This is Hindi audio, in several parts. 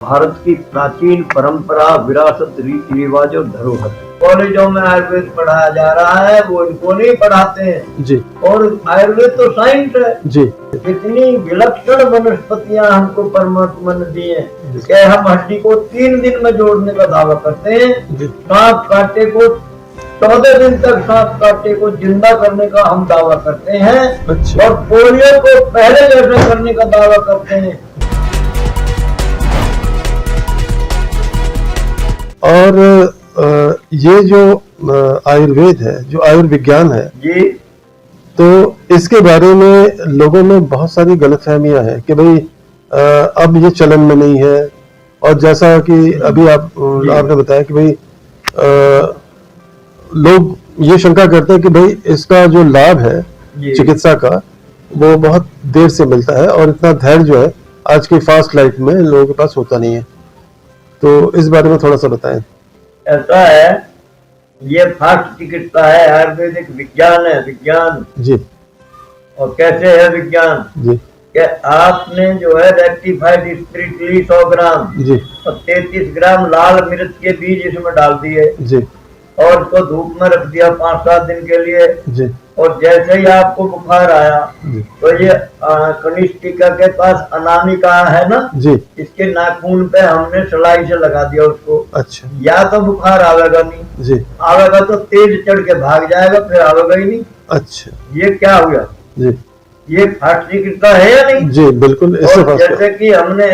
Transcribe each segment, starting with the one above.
भारत की प्राचीन परंपरा, विरासत, रीति रिवाज और धरोहर। कॉलेजों में आयुर्वेद पढ़ाया जा रहा है, वो इनको नहीं पढ़ाते हैं जी। और आयुर्वेद तो साइंस है जी। कितनी विलक्षण वनस्पतियां हमको परमात्मा ने दी है कि हम हड्डी को 3 दिन में जोड़ने का दावा करते हैं। सांप काटे को 14 दिन तक सांप काटे को जिंदा करने का हम दावा करते हैं। अच्छा। और पोलियो को पहले जैसा करने का दावा करते हैं। और ये जो आयुर्वेद है, जो आयुर्विज्ञान है जी, तो इसके बारे में लोगों में बहुत सारी गलतफहमियां हैं कि भाई अब ये चलन में नहीं है। और जैसा कि अभी आपने बताया कि भाई लोग ये शंका करते हैं कि भाई इसका जो लाभ है चिकित्सा का वो बहुत देर से मिलता है और इतना धैर्य जो है आज की फास्ट लाइफ में लोगों के पास होता नहीं है। तो इस बारे में थोड़ा सा बताएं। ऐसा है, ये फास्ट चिकित्सा है, आयुर्वेदिक विज्ञान है, विज्ञान जी। और कैसे है विज्ञान जी कि आपने जो है रेक्टिफाइड स्पिरिट 100 ग्राम जी और 33 ग्राम लाल मिर्च के बीज इसमें डाल दिए जी और इसको धूप में रख दिया 5-7 दिन के लिए जी। और जैसे ही आपको बुखार आया जी। तो ये कनिष्ठिका के पास अनामिका है ना जी, इसके नाखून पे हमने सलाई से लगा दिया उसको। अच्छा। या तो बुखार आवेगा नहीं, जी। आवेगा तो तेज चढ़ के भाग जाएगा, फिर आवेगा ही नहीं। अच्छा। ये क्या हुआ? जी। ये फास्ट चिकित्सा है या नहीं? जी बिल्कुल। और जैसे कि हमने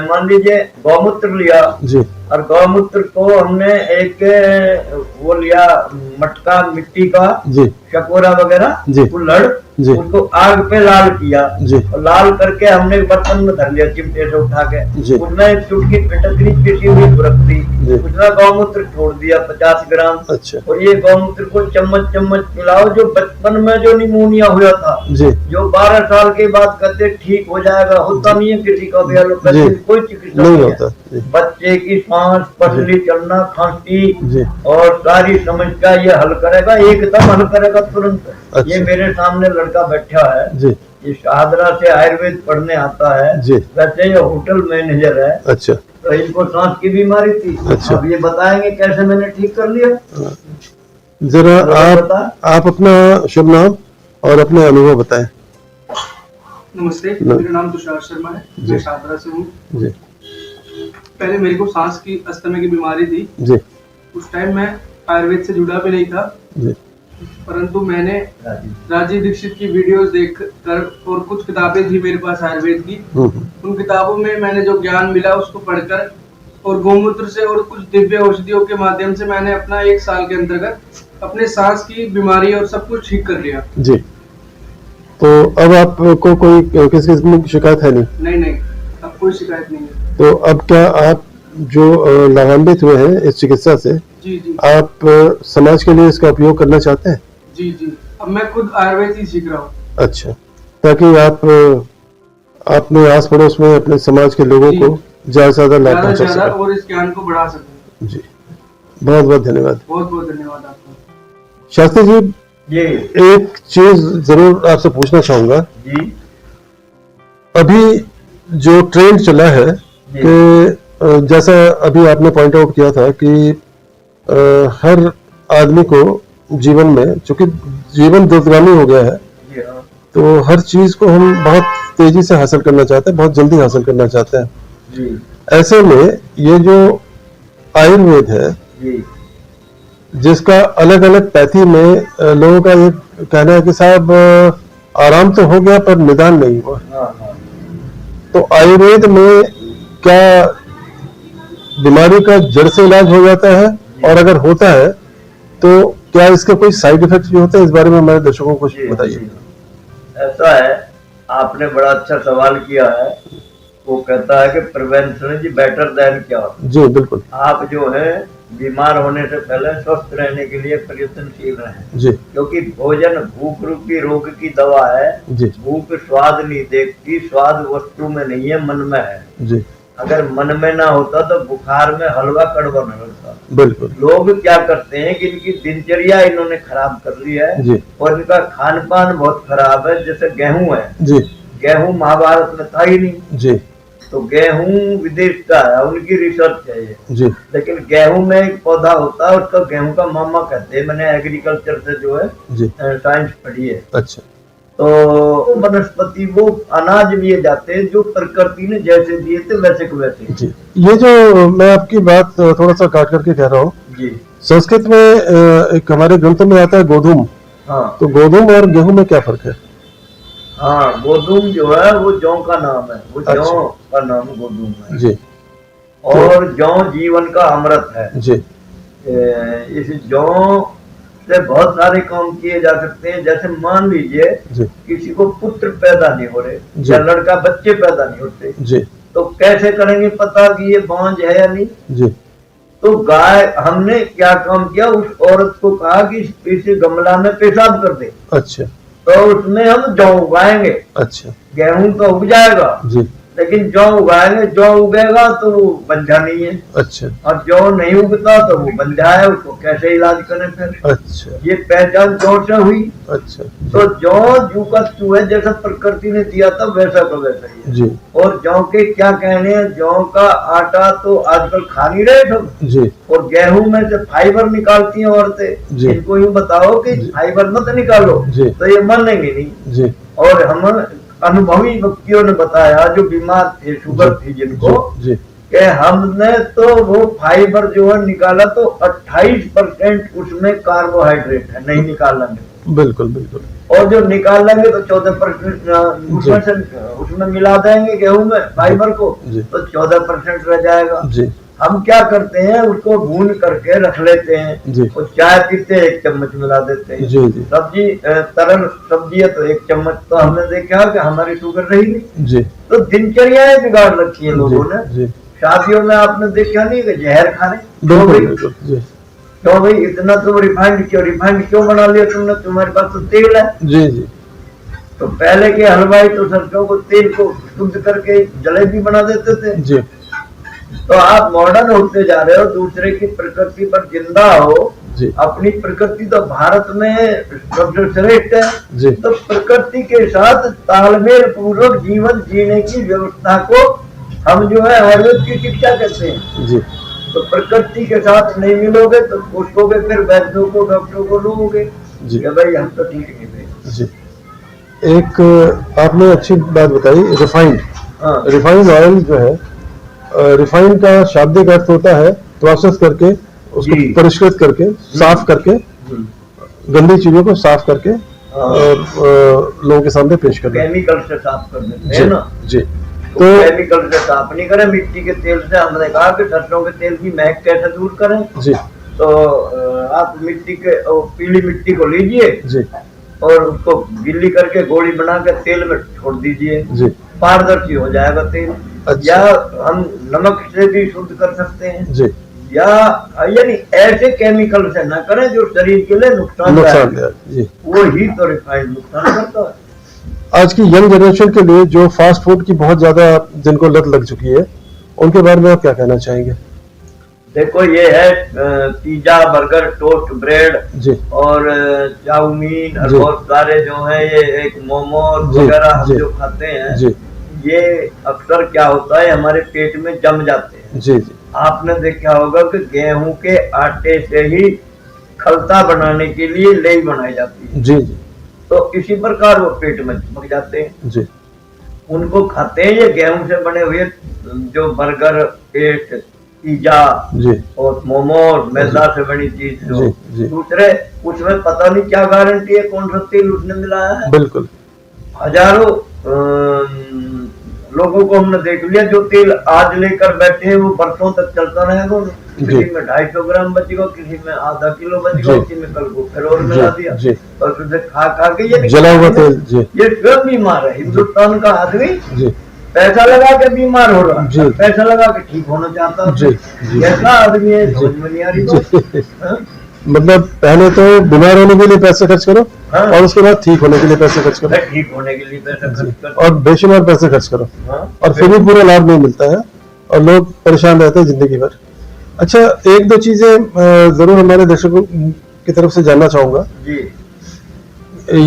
मान लीजिए गौमूत्र लिया जी। और गौमूत्र को हमने एक वो लिया मटका मिट्टी का, जी। चकोरा वगैरह, जी। कुल्हड़, जी। उसको आग पे लाल किया जी। और लाल करके हमने एक बर्तन में धर लिया चिमटे से उठा के, जी। उसमें एक चुटकी फिटकरी पिसी हुई बुरक दी, उसमें गौमूत्र छोड़ दिया 50 ग्राम। अच्छा। और ये गौमूत्र को चम्मच चम्मच पिलाओ। जो बचपन में जो निमोनिया हुआ था जी, जो 12 साल के बाद कहते ठीक हो जाएगा, होता नहीं है किसी का भी एलोपैथी कोई चिकित्सा नहीं होता। बच्चे की सांस, पसली चलना, खांसी और सारी समस्या ये हल करेगा, एकदम हल करेगा तुरंत। अच्छा। ये मेरे सामने लड़का बैठा है जी, ये शाहदरा से आयुर्वेद पढ़ने आता है जी। वैसे ये होटल मैनेजर है। अच्छा। तो इनको सांस की बीमारी थी। अच्छा। अब ये बताएंगे कैसे मैंने ठीक कर लिया। जरा आप अपना शुभ नाम और अपने अनुभव बताएं। नमस्ते, मेरा नाम तुषार शर्मा है, मैं शाहदरा से हूँ जी। पहले मेरे को सांस की अस्थमा की बीमारी थी जी। उस टाइम मैं आयुर्वेद से जुड़ा भी नहीं था जी। परंतु मैंने राजीव दीक्षित की वीडियोस देखकर और कुछ किताबें थी मेरे पास आयुर्वेद की, उन किताबों में मैंने जो ज्ञान मिला उसको पढ़कर और गौमूत्र से और कुछ दिव्य औषधियों के माध्यम से मैंने अपना 1 साल के अंतर्गत अपने सांस की बीमारी और सब कुछ ठीक कर लिया जी। तो अब आपको कोई किस किस्म की शिकायत है? नहीं, अब कोई शिकायत नहीं है। तो अब क्या आप जो लाभान्वित हुए हैं इस चिकित्सा से जी, आप समाज के लिए इसका उपयोग करना चाहते हैं? जी, अब मैं खुद आयुर्वेद ही सीख रहा हूँ। अच्छा, ताकि आप अपने आस पड़ोस में अपने समाज के लोगों को ज्यादा से ज्यादा लाभ पहुंचा सकें और इस ज्ञान को बढ़ा सकें जी। बहुत बहुत धन्यवाद। बहुत बहुत धन्यवाद आपका। शास्त्री जी, एक चीज जरूर आपसे पूछना चाहूंगा जी। अभी जो ट्रेंड चला है कि जैसा अभी आपने पॉइंट आउट किया था कि हर आदमी को जीवन में, चूंकि जीवन द्रुतगामी हो गया है, तो हर चीज को हम बहुत तेजी से हासिल करना चाहते हैं, बहुत जल्दी हासिल करना चाहते हैं जी। ऐसे में ये जो आयुर्वेद है जी, जिसका अलग अलग पैथी में लोगों का ये कहना है कि साहब आराम तो हो गया पर निदान नहीं हुआ। तो आयुर्वेद में क्या बीमारी का जड़ से इलाज हो जाता है? और अगर होता है तो क्या इसके कोई साइड इफेक्ट भी होते हैं? इस बारे में हमारे दर्शकों को बताइए। ऐसा है, आपने बड़ा अच्छा सवाल किया है। वो कहता है कि prevention is better than cure. जी बिल्कुल। आप जो है बीमार होने से पहले स्वस्थ रहने के लिए प्रयत्नशील रहें जी, क्योंकि भोजन भूख रूपी रोग की दवा है जी। भूख स्वाद नहीं देखती, स्वाद वस्तु में नहीं है, मन में है जी। अगर मन में ना होता तो बुखार में हलवा कड़वा न लगता। बिल्कुल। लोग क्या करते हैं कि इनकी दिनचर्या इन्होंने खराब कर ली है जी। और इनका खान पान बहुत खराब है। जैसे गेहूं है जी, गेहूं महाभारत में था ही नहीं जी। तो गेहूं विदेश का है, उनकी रिसर्च है ये जी लेकिन गेहूं में एक पौधा होता है उसका गेहूं का मामा कहते हैं। मैंने एग्रीकल्चर से जो है जी साइंस पढ़ी है। अच्छा तो वनस्पति वो अनाज लिए जाते हैं जो प्रकृति ने जैसे दिए थे वैसे को वैसे। जी ये जो मैं आपकी बात थोड़ा सा काट करके कह रहा हूँ, जी संस्कृत में एक हमारे ग्रंथों में आता है गोधूम। हाँ तो गोधूम और गेहूं में क्या फर्क है? हाँ, गोधूम जो है वो जौ का नाम है, वो अच्छा। जौ का नाम गोधूम है। जी और जौ जीवन का अमृत है। जी इस जौ से बहुत सारे काम किए जा सकते हैं। जैसे मान लीजिए जी किसी को पुत्र पैदा नहीं हो रहे जी। या लड़का बच्चे पैदा नहीं होते, जी तो कैसे करेंगे पता कि ये बांझ है या नहीं? जी तो गाय, हमने क्या काम किया, उस औरत को कहा कि इसे गमला में पेशाब कर दे, अच्छा तो उसमें हम जौ उगाएंगे। अच्छा गेहूं तो उग जाएगा जी लेकिन जौ उगाएंगे, जौ उगेगा तो वो बंधा नहीं है, अच्छा और जौ नहीं उगता तो वो बंधा है, उसको कैसे इलाज करें फिर? अच्छा ये पहचान जौ से हुई। अच्छा तो जौ जू का चू है, जैसा प्रकृति ने दिया था वैसा का वैसा ही है। जी और जौ के क्या कहने हैं, जौ का आटा तो आजकल खा नहीं रहे सब, जी और गेहूं में से फाइबर निकालती हैं औरतें। जी। इनको यूं बताओ कि जी। फाइबर मत निकालो, जी। तो ये मानेंगे नहीं। जी और हम अनुभवी व्यक्तियों ने बताया जो बीमार थे, शुगर थी जिनको, जी कि हमने तो वो फाइबर जो है निकाला तो 28% उसमें कार्बोहाइड्रेट है, नहीं निकालेंगे बिल्कुल बिल्कुल। और जो निकाल लेंगे तो 14% उसमें मिला देंगे गेहूं में फाइबर को, जी। तो 14% रह जाएगा। जी हम क्या करते हैं, उसको भून करके रख लेते हैं, जी। और चाय पीते 1 चम्मच मिला देते हैं। जी जी सब्जी तरल सब्जी है तो 1 चम्मच, तो हमने देखा कि हमारी शुगर रही नहीं। जी तो दिनचर्याएं बिगाड़ रखी है लोगों ने। जी शादियों में आपने देखा नहीं कि जहर खा रहे, तो बिल्कुल भाई बिल्कुल। जी तो भाई इतना तो रिफाइंड क्यों बना लिया तुमने, तुम्हारे पास तो तेल है। जी जी तो पहले के हलवाई तो सरसों को तेल को शुद्ध करके जलेबी बना देते थे। जी तो आप मॉडर्न होते जा रहे हो, दूसरे की प्रकृति पर जिंदा हो। जी अपनी प्रकृति तो भारत में सबसे श्रेष्ठ है। जी तो प्रकृति के साथ तालमेल पूर्वक जीवन जीने की व्यवस्था को हम जो है आयुर्वेद की शिक्षा कहते हैं। जी तो प्रकृति के साथ नहीं मिलोगे तो पूछोगे फिर वैद्यों को, डॉक्टरों को लोगे जी। कि भाई हम तो ठीक नहीं थे। जी एक आपने अच्छी बात बताई, रिफाइंड। हाँ रिफाइंड ऑयल जो है, रिफाइंड का शाब्दिक अर्थ होता है प्रोसेस करके, उसको जी। परिष्कृत करके, साफ करके, गंदी चीजों को साफ करके और लोगों के सामने पेश करना। केमिकल से साफ कर देते जी हैं ना। जी। तो तो केमिकल से साफ नहीं करें, मिट्टी के तेल से। हमने कहा कि सरसों के तेल की महक कैसे दूर करें, जी तो आप मिट्टी के पीली मिट्टी को लीजिए जी और उसको गिल्ली करके गोली बना के तेल में छोड़ दीजिए, जी पारदर्शी हो जाएगा तेल। अच्छा। या हम नमक से भी शुद्ध कर सकते हैं, जी या यानी ऐसे केमिकल से ना करें जो शरीर के लिए नुकसानदायक नुकसानदायक। जी वो ही तो रिफाइंड नुकसान करता है। आज की यंग जनरेशन के लिए जो फास्ट फूड की बहुत ज्यादा जिनको लत लग चुकी है, उनके बारे में आप क्या कहना चाहेंगे? देखो ये है पिज्जा, बर्गर, टोस्ट, ब्रेड जी और चाउमीन और जी। बहुत सारे जो है ये एक मोमोज जी, वगैरह हम जी। जो खाते हैं, जी ये अक्सर क्या होता है हमारे पेट में जम जाते हैं। जी जी आपने देखा होगा कि गेहूं के आटे से ही खलता बनाने के लिए लेई बनाई जाती है, जी जी तो इसी प्रकार वो पेट में चिपक जाते हैं। जी उनको खाते हैं ये गेहूं से बने हुए जो बर्गर, पेस्ट, पिज्जा जी और मोमोज, मैदा से बनी चीज जो जी, जी। दूसरे, उसमें पता नहीं क्या गारंटी है कौन सा तेल उसने मिलाया है। बिल्कुल। हजारों लोगों को हमने देख लिया जो तेल आज लेकर बैठे हैं वो बरसों तक चलता रहेगा। किसी में 250 ग्राम बचेगा, किसी में आधा किलो बचेगा, जी। किसी में कल को फिर और मिला दिया, जी और उसे खा खा के ये जला हुआ तेल। जी ये स्वयं बीमार है। हिंदुस्तान का आदमी जी पैसा लगा के बीमार हो रहा जी। है, पैसा लगा के ठीक होना चाहता है। जी, जी। ऐसा आदमी है, समझ में नहीं आ रही बात। जी। हाँ? मतलब पहले तो बीमार होने के लिए पैसे खर्च करो, हाँ। और उसके बाद ठीक होने के लिए पैसे खर्च करो, ठीक होने के लिए पैसा जी। खर्च कर। और बेशुमार पैसे खर्च करो, हाँ? और फिर भी पूरा लाभ नहीं मिलता है, और लोग परेशान रहते हैं जिंदगी भर। अच्छा, एक दो चीजें जरूर हमारे दर्शकों की तरफ से जानना चाहूंगा। जी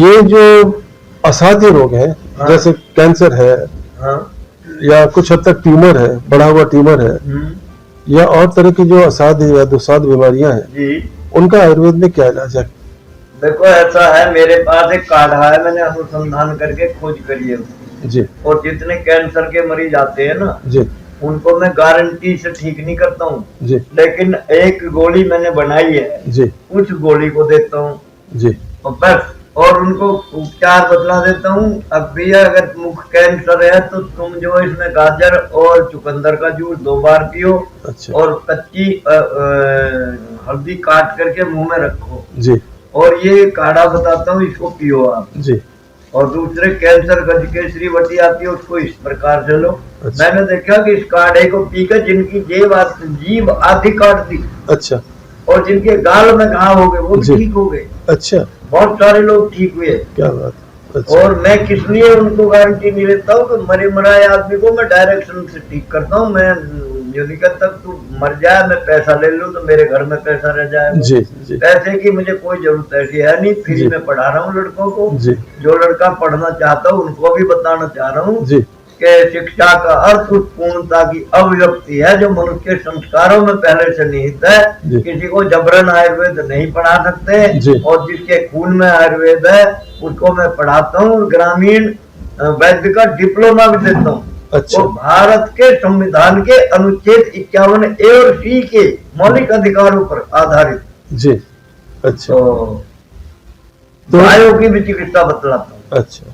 ये जो असाध्य रोग हैं, हाँ। जैसे कैंसर है, हाँ या कुछ हद तक ट्यूमर है, बढ़ा हुआ ट्यूमर है, या और तरह की जो असाध या दुस्साध बीमारियां हैं जी, उनका आयुर्वेद में क्या इलाज है? देखो ऐसा है, मेरे पास एक काढ़ा है, मैंने अनुसंधान करके खोज करी है जी और जितने कैंसर के मरीज आते हैं ना जी उनको मैं गारंटी से ठीक नहीं करता हूँ, जी लेकिन एक गोली मैंने बनाई है, जी उस गोली को देता हूँ जी और बस, और उनको उपचार बतला देता हूँ। अब भी अगर मुख कैंसर है तो तुम जो इसमें गाजर और चुकंदर का जूस 2 बार पियो, अच्छा और कच्ची हल्दी काट करके मुंह में रखो, जी और ये काढ़ा बताता हूँ, इसको पियो आप। जी और दूसरे कैंसर गज केसरी वटी आती है, उसको इस प्रकार से लो। अच्छा। मैंने देखा कि इस काढ़े को पीकर जिनकी जीभ आधी काट दी अच्छा और जिनके गाल में घाव हो गए वो भी जी। ठीक हो गए, अच्छा, बहुत सारे लोग ठीक हुए। क्या बात, अच्छा और मैं किस लिए उनको गारंटी नहीं लेता हूँ कि मरे मराए आदमी को मैं डायरेक्शन से ठीक करता हूँ। मैं जो नहीं कहता तू मर जाए, मैं पैसा ले लूँ तो मेरे घर में पैसा रह जाए। जी जी पैसे की मुझे कोई जरूरत ऐसी है नहीं, फ्री जी। में पढ़ा रहा हूँ लड़कों को। जी जो लड़का पढ़ना चाहता हूँ उनको भी बताना चाह रहा हूँ जी कि शिक्षा का अर्थ उस पूर्णता की अभिव्यक्ति है जो मनुष्य के संस्कारों में पहले से निहित है। जी। किसी को जबरन आयुर्वेद नहीं पढ़ा सकते, जी। और जिसके खून में आयुर्वेद है उसको मैं पढ़ाता हूँ। ग्रामीण वैद्य का डिप्लोमा भी देता हूँ। अच्छा तो भारत के संविधान के अनुच्छेद 51 ए और सी के मौलिक अधिकारों पर आधारित जी अच्छा तो गायों की भी चिकित्सा बतलाता हूँ। अच्छा